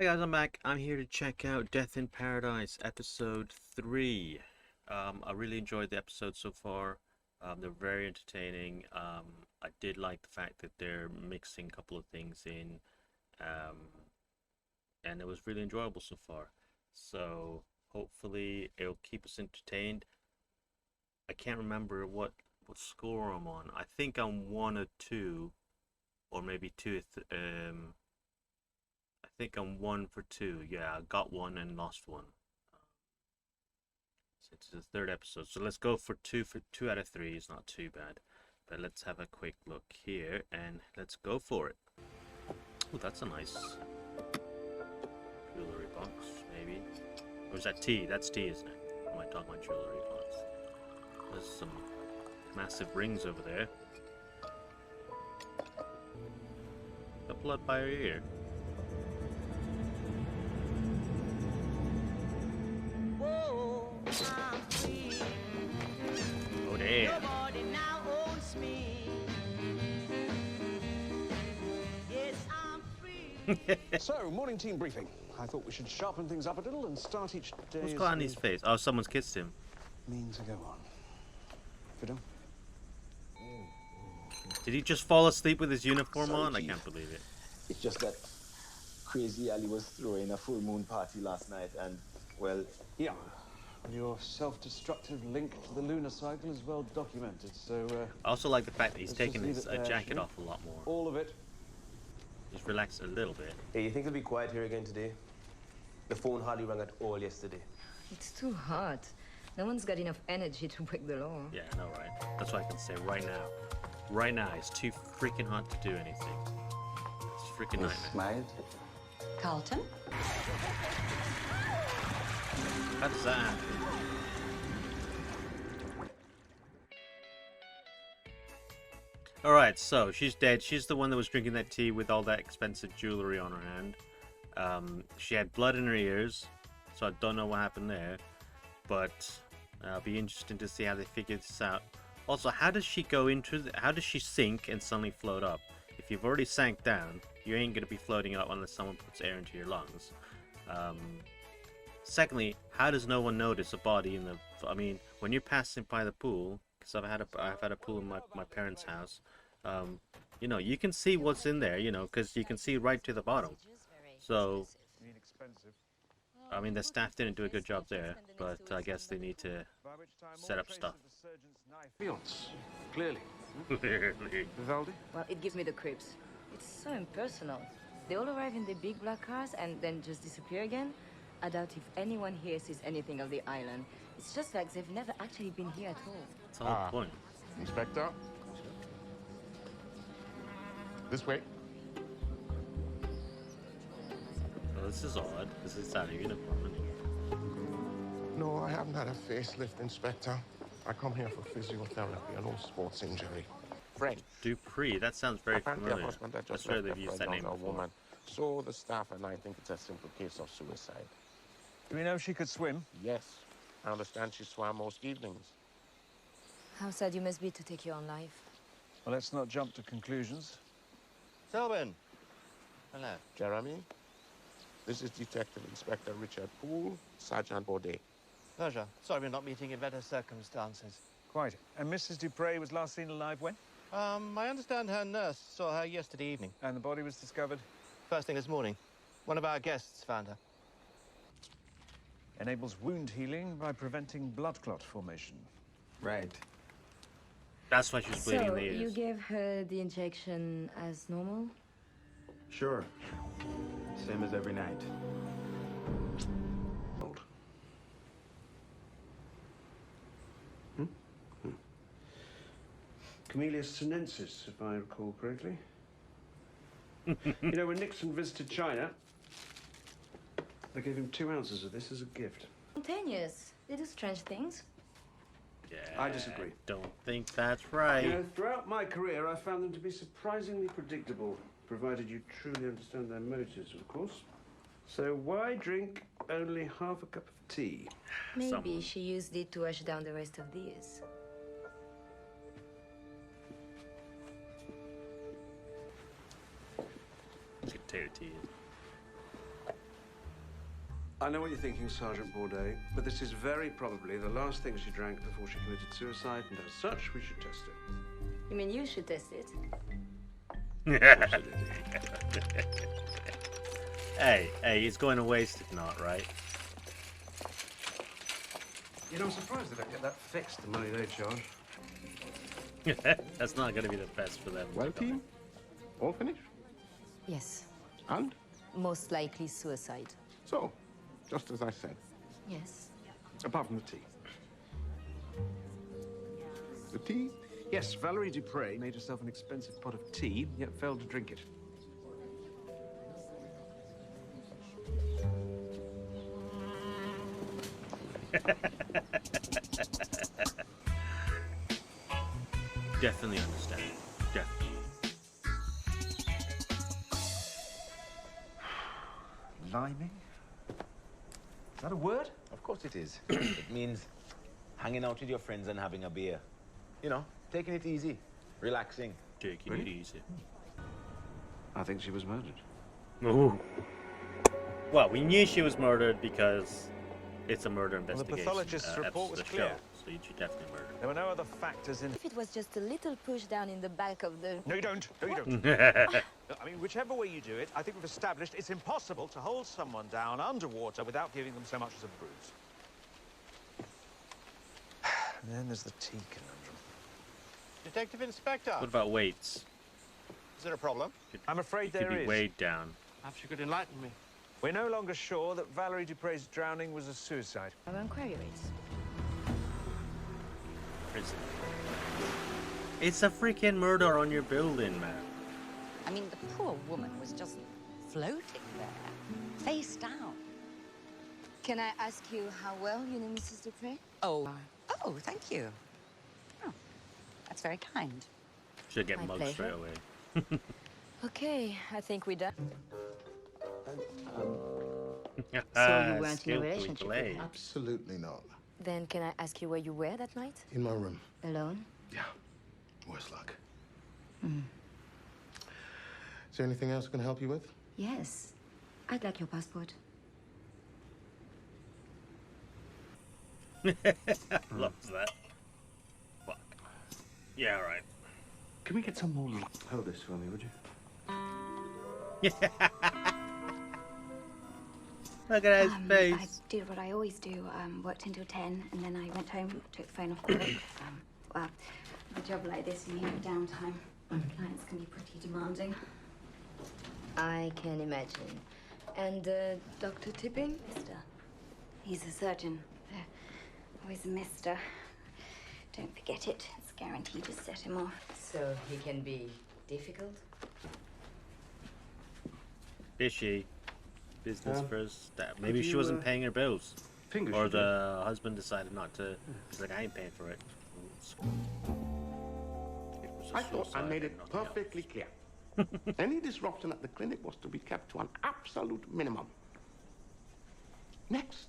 Hi guys, I'm back. I'm here to check out Death in Paradise episode 3. I really enjoyed the episode so far. They're very entertaining. I did like the fact that they're mixing a couple of things in, um, and it was really enjoyable so far. So hopefully it'll keep us entertained. I can't remember what score I'm on. I think I'm 1 or 2, or maybe 2. I think I'm 1 for 2. Yeah, I got one and lost one. So it's the third episode. So let's go for 2 out of 3. It's not too bad. But let's have a quick look here and let's go for it. Oh, that's a nice jewelry box, maybe. Or is that tea? That's tea, isn't it? Am I talking about jewelry box? There's some massive rings over there. The blood by her ear. Oh damn. So, morning team briefing. I thought we should sharpen things up a little and start each day. What's got on his face? Oh, someone's kissed him. Means to go on. Fiddle. Did he just fall asleep with his uniform Sorry, on? I Chief. can't believe it. It's just that Crazy Ali was throwing a full moon party last night and, well... Yeah. Your self-destructive link to the lunar cycle is well documented, so... I also like the fact that he's let's taking just leave his it there, jacket shall we? off a lot more. All of it. Just relax a little bit. Hey, you think it'll be quiet here again today? The phone hardly rang at all yesterday. It's too hot. No one's got enough energy to break the law. Yeah, I know, right? That's what I can say right now. Right now, it's too freaking hot to do anything. It's a freaking nightmare. Smythe? Carlton? How does that happen? Alright, so she's dead. She's the one that was drinking that tea with all that expensive jewelry on her hand. She had blood in her ears, so I don't know what happened there. But it'll be interesting to see how they figure this out. Also, how does she go into how does she sink and suddenly float up? If you've already sank down, you ain't going to be floating up unless someone puts air into your lungs. Secondly, how does no one notice a body in the... I mean, when you're passing by the pool, because I've had a pool in my parents' house, you know, you can see what's in there, you know, because you can see right to the bottom. So, I mean, the staff didn't do a good job there, but I guess they need to set up stuff. Fiance, clearly. Clearly. Vivaldi? Well, it gives me the creeps. It's so impersonal. They all arrive in the big black cars and then just disappear again. I doubt if anyone here sees anything of the island. It's just like they've never actually been here at all. That's the whole point. Inspector? This way. Well, this is odd. This is out of uniform, isn't it? No, I haven't had a facelift, Inspector. I come here for physiotherapy and no sports injury. Frank. Dupree, that sounds very Apparently familiar. a husband that I'm just sure left they've their used friend that name on a before. woman. So the staff and I think it's a simple case of suicide. Do we know she could swim? Yes. I understand she swam most evenings. How sad you must be to take your own life. Well, let's not jump to conclusions. Selwyn. Hello. Jeremy? This is Detective Inspector Richard Poole, Sergeant Baudet. Pleasure. Sorry we're not meeting in better circumstances. Quite. And Mrs. Dupree was last seen alive when? I understand her nurse saw her yesterday evening. And the body was discovered? First thing this morning. One of our guests found her. Enables wound healing by preventing blood clot formation. Right. That's why she's bleeding So, in the ears. you gave her the injection as normal? Sure. Same as every night. Camellia sinensis, if I recall correctly. You know, when Nixon visited China, they gave him 2 ounces of this as a gift. Spontaneous. They do strange things. Yeah, I disagree. Don't think that's right. You know, throughout my career, I found them to be surprisingly predictable, provided you truly understand their motives, of course. So why drink only half a cup of tea? Maybe Someone. she used it to wash down the rest of these. Potato tea. I know what you're thinking, Sergeant Bourdais, but this is very probably the last thing she drank before she committed suicide, and as such, we should test it. You mean you should test it? Absolutely. Hey, it's going to waste if not, right? You know, I'm surprised they don't get that fixed, the money they charge. That's not going to be the best for them. Well, team, all finished? Yes. And? Most likely suicide. So, just as I said, Yes. Apart from the tea. the tea. Yes, Valerie Dupree made herself an expensive pot of tea, yet failed to drink it. Definitely understand. Definitely. Liming? Is that a word? Of course it is. It means hanging out with your friends and having a beer. You know, taking it easy, relaxing. Taking it easy. I think she was murdered. Ooh. Well, we knew she was murdered because it's a murder investigation. pathologist's report was the clear. show, so she definitely murdered. There were no other factors in... If it was just a little push down in the back of the... No, you don't. No, you don't. I mean, whichever way you do it, I think we've established it's impossible to hold someone down underwater without giving them so much as a bruise. And then there's the tea conundrum. Detective Inspector, What about weights? is there a problem? I'm afraid It could there be is. weighed down. Perhaps you could enlighten me. We're no longer sure that Valerie Dupree's drowning was a suicide. Our inquiry rates. Prison. It's a freaking murder on your building, man. I mean, the poor woman was just floating there, face down. Can I ask you how well you know Mrs. Dupree? Oh, thank you. Oh, that's very kind. Should get My mugged pleasure. straight away. Okay, I think we're done. So you weren't in a relationship with her? Absolutely not. Then can I ask you where you were that night? In my room. Alone? Yeah. Worse luck. Is there anything else I can help you with? Yes. I'd like your passport. Loves that. Fuck. Yeah, right. Can we get some more luck? Hold this for me, would you? Look at his I face. did what I always do, worked until 10, and then I went home, took the phone off work. Well, with a job like this, you need downtime. Clients can be pretty demanding. I can imagine. And Dr. Tipping? Mister. He's a surgeon. Always a mister. Don't forget it. It's guaranteed to set him off. So he can be difficult? Is she? Business first. Maybe Have she you, wasn't paying her bills. Fingers Or she did. the husband decided not to. He's like, I ain't paying for it. It was a I thought I suicide made and it nothing else. perfectly clear. Any disruption at the clinic was to be kept to an absolute minimum. Next,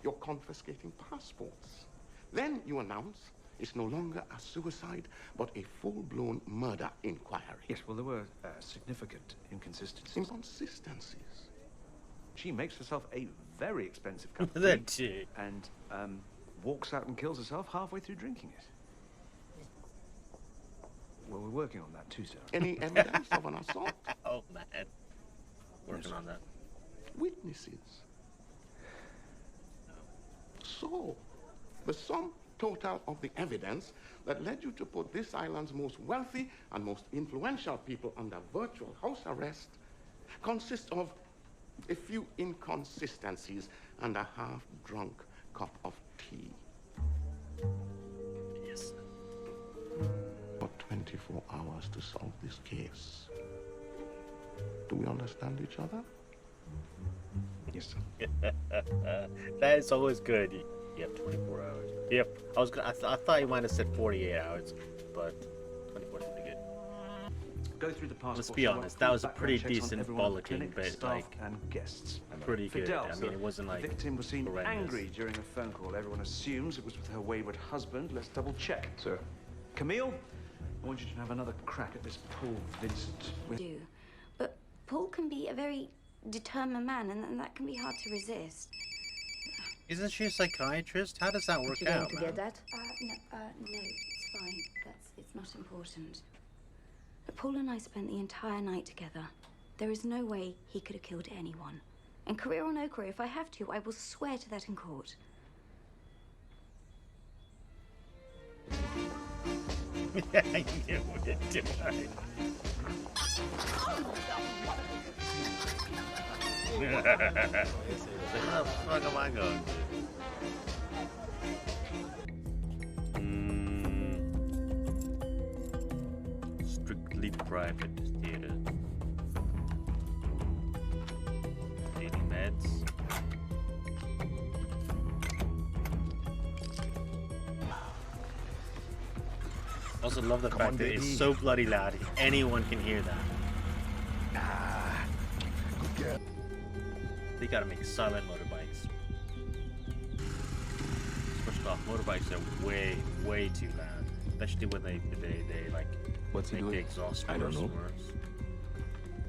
you're confiscating passports. Then you announce it's no longer a suicide, but a full-blown murder inquiry. Yes, well, there were significant inconsistencies. Inconsistencies. She makes herself a very expensive cup of That tea chick. and walks out and kills herself halfway through drinking it. Well, we're working on that too, sir. Any evidence of an assault? Oh, man. Working on that. Witnesses. So, the sum total of the evidence that led you to put this island's most wealthy and most influential people under virtual house arrest consists of a few inconsistencies and a half-drunk cup of tea. Yes. For 24 hours to solve this case. Do we understand each other? Yes, sir. That is always good. You have 24 hours. Yep. I thought you might have said 48 hours, but 24 is pretty good. Go through the passport. Let's be honest, that was a pretty decent bollocking bit, staff like, and guests. pretty good. Fidel, I mean, it wasn't like the victim was seen horrendous. angry during a phone call. Everyone assumes it was with her wayward husband. Let's double check. Sir. Camille, I want you to have another crack at this Paul Vincent. Do. But Paul can be a very determined man, and that can be hard to resist. Isn't she a psychiatrist? How does that work You going out, to man? get that? No, it's fine. It's not important. But Paul and I spent the entire night together. There is no way he could have killed anyone. And career or no career, if I have to, I will swear to that in court. Yeah, I knew it, didn't I? How the fuck am I going to? Strictly private theater. Daily meds. Also love the fact that it's so bloody loud. Anyone can hear that. They gotta make silent motorbikes. First off, motorbikes are way too loud, especially when they like What's he make doing? the exhaust I don't worse know.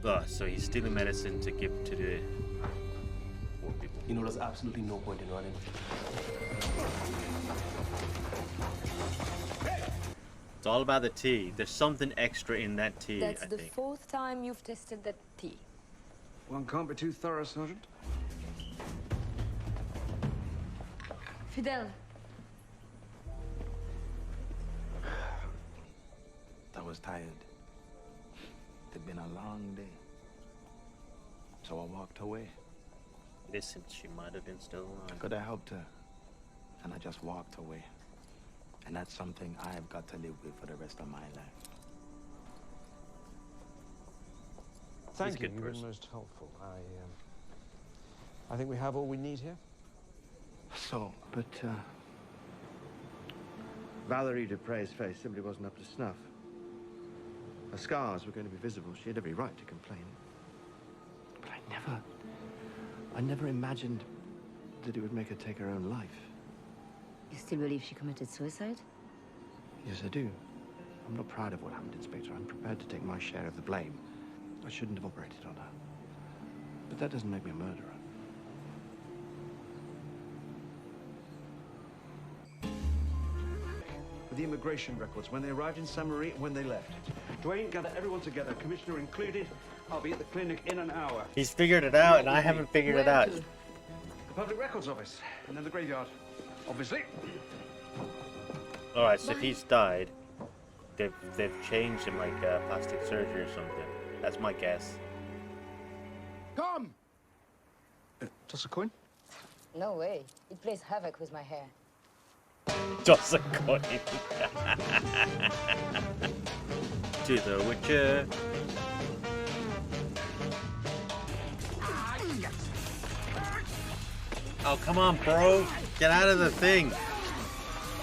and worse. So he's stealing medicine to give to the poor people. You know, there's absolutely no point in running. It's all about the tea. There's something extra in that tea, That's I the think. 4th time you've tested that tea. One can't be too thorough, Sergeant. Fidel, I was tired. It'd been a long day. So I walked away. Listen, she might have been still alive. Could have helped her. And I just walked away. And that's something I've got to live with for the rest of my life. Thank a you. good You've been person. most helpful. I think we have all we need here. So, but, Valerie Dupree's face simply wasn't up to snuff. Her scars were going to be visible. She had every right to complain. But I never imagined that it would make her take her own life. you still believe she committed suicide? Yes, I do. I'm not proud of what happened, Inspector. I'm prepared to take my share of the blame. I shouldn't have operated on her. But that doesn't make me a murderer. With the immigration records, when they arrived in Saint Marie and when they left. Dwayne, gather everyone together, Commissioner included. I'll be at the clinic in an hour. He's figured it out, and I haven't figured it out. The Public Records Office, and then the graveyard. Obviously. Alright, so if he's died, they've changed him like plastic surgery or something. That's my guess. Come! Toss a coin? No way. It plays havoc with my hair. Toss a coin. To the Witcher. Oh, come on, bro. Get out of the thing.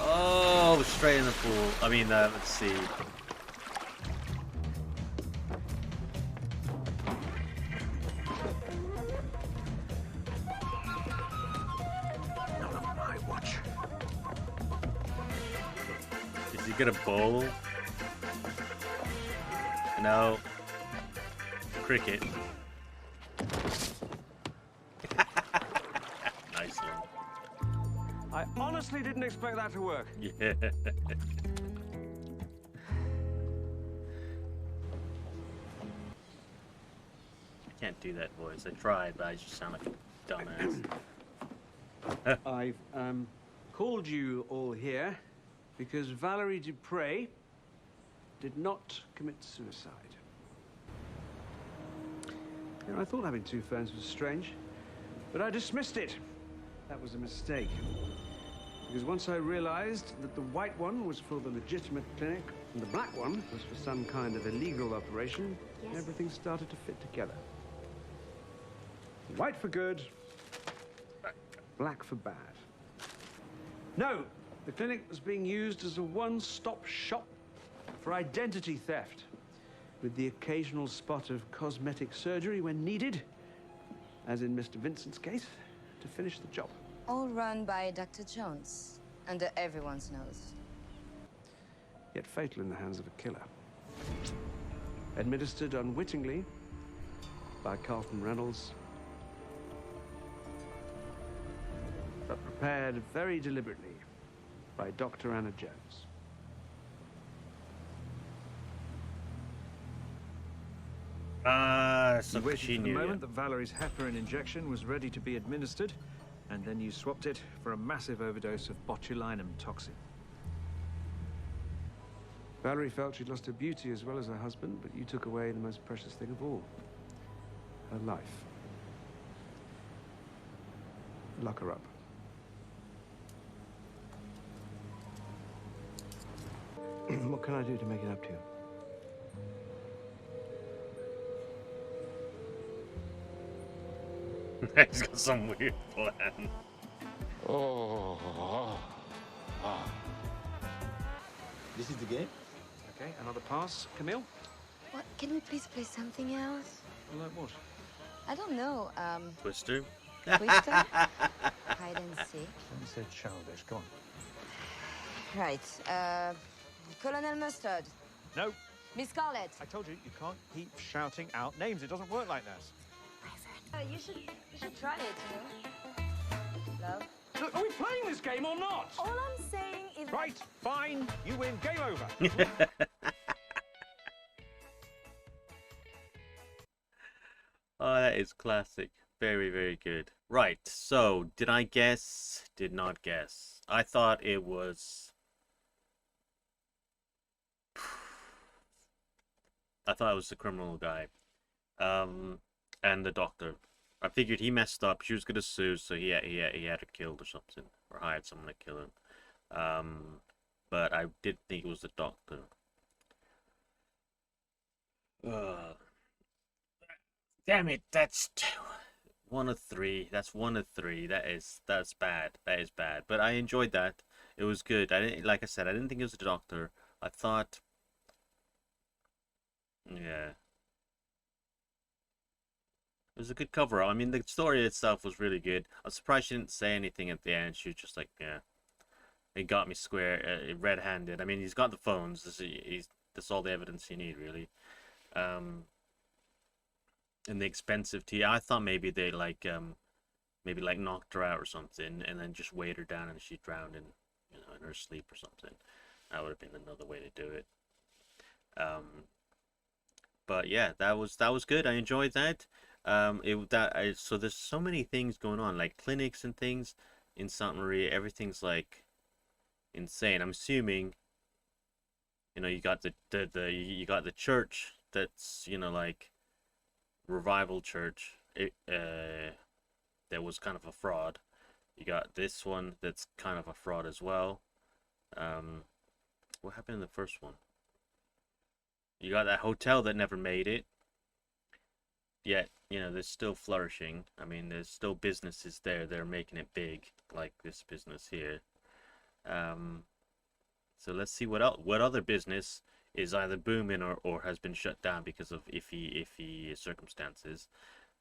Oh, straight in the pool. I mean, let's see. Not on my watch. Is he gonna bowl? No. Cricket. Nice one. I honestly didn't expect that to work. Yeah. I can't do that voice. I tried, but I just sound like a dumbass. I've called you all here because Valerie Dupree did not commit suicide. You know, I thought having two phones was strange, but I dismissed it. That was a mistake. Because once I realized that the white one was for the legitimate clinic and the black one was for some kind of illegal operation, everything started to fit together. White for good, black for bad. No, the clinic was being used as a one-stop shop for identity theft, with the occasional spot of cosmetic surgery when needed, as in Mr. Vincent's case, to finish the job. All run by Dr. Jones, under everyone's nose. Yet fatal in the hands of a killer. Administered unwittingly by Carlton Reynolds prepared very deliberately by Dr. Anna Jones. So You waited she for the knew. moment that Valerie's heparin injection was ready to be administered, and then you swapped it for a massive overdose of botulinum toxin. Valerie felt she'd lost her beauty as well as her husband, but you took away the most precious thing of all, her life. Lock her up. What can I do to make it up to you? He's got some weird plan. This is the game? Okay, another pass. Camille? What? Can we please play something else? Well, like what? I don't know. Twister? Twister? Hide and seek. Don't say childish. Go on. Right. Colonel Mustard. No, Miss Scarlet. I told you, you can't keep shouting out names. It doesn't work like that. You should try it, you know? Love. Look, are we playing this game or not? All I'm saying is... Right, fine. You win. Game over. Oh, that is classic. Very, very good. Right, so did I guess? Did not guess. I thought it was... I thought it was the criminal guy. And the doctor. I figured he messed up. She was gonna sue, so he had her killed or something, or hired someone to kill him. But I did think it was the doctor. Damn it! That's 1 of 3. That's 1 of 3. That's bad. That is bad. But I enjoyed that. It was good. I didn't, like I said, I didn't think it was the doctor. I thought, yeah. It was a good cover. I mean, the story itself was really good. I'm surprised she didn't say anything at the end. She was just like, yeah, it got me square, red-handed. I mean, he's got the phones. That's all the evidence you need, really. And the expensive tea. I thought maybe they maybe knocked her out or something, and then just weighed her down and she drowned in her sleep or something. That would have been another way to do it. But yeah, that was good. I enjoyed that. So there's so many things going on, like clinics and things in Santa Maria. Everything's like insane. I'm assuming, you got the church that's like revival church. That was kind of a fraud. You got this one that's kind of a fraud as well. What happened in the first one? You got that hotel that never made it. Yet, they're still flourishing. I mean, there's still businesses there. They're making it big, like this business here. So let's see what other business is either booming or has been shut down because of iffy circumstances.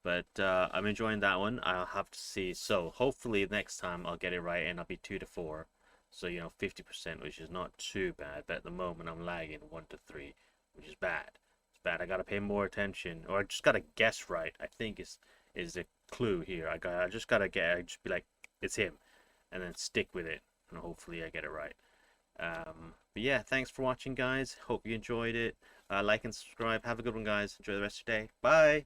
But I'm enjoying that one. I'll have to see. So hopefully next time I'll get it right and I'll be 2 to 4. So 50%, which is not too bad. But at the moment I'm lagging 1 to 3, which is bad. Bad. I gotta pay more attention, or I just gotta guess right. I think is a clue here. I just be like, it's him, and then stick with it, and hopefully I get it right. But yeah, thanks for watching, guys. Hope you enjoyed it. Like and subscribe. Have a good one, guys. Enjoy the rest of your day. Bye.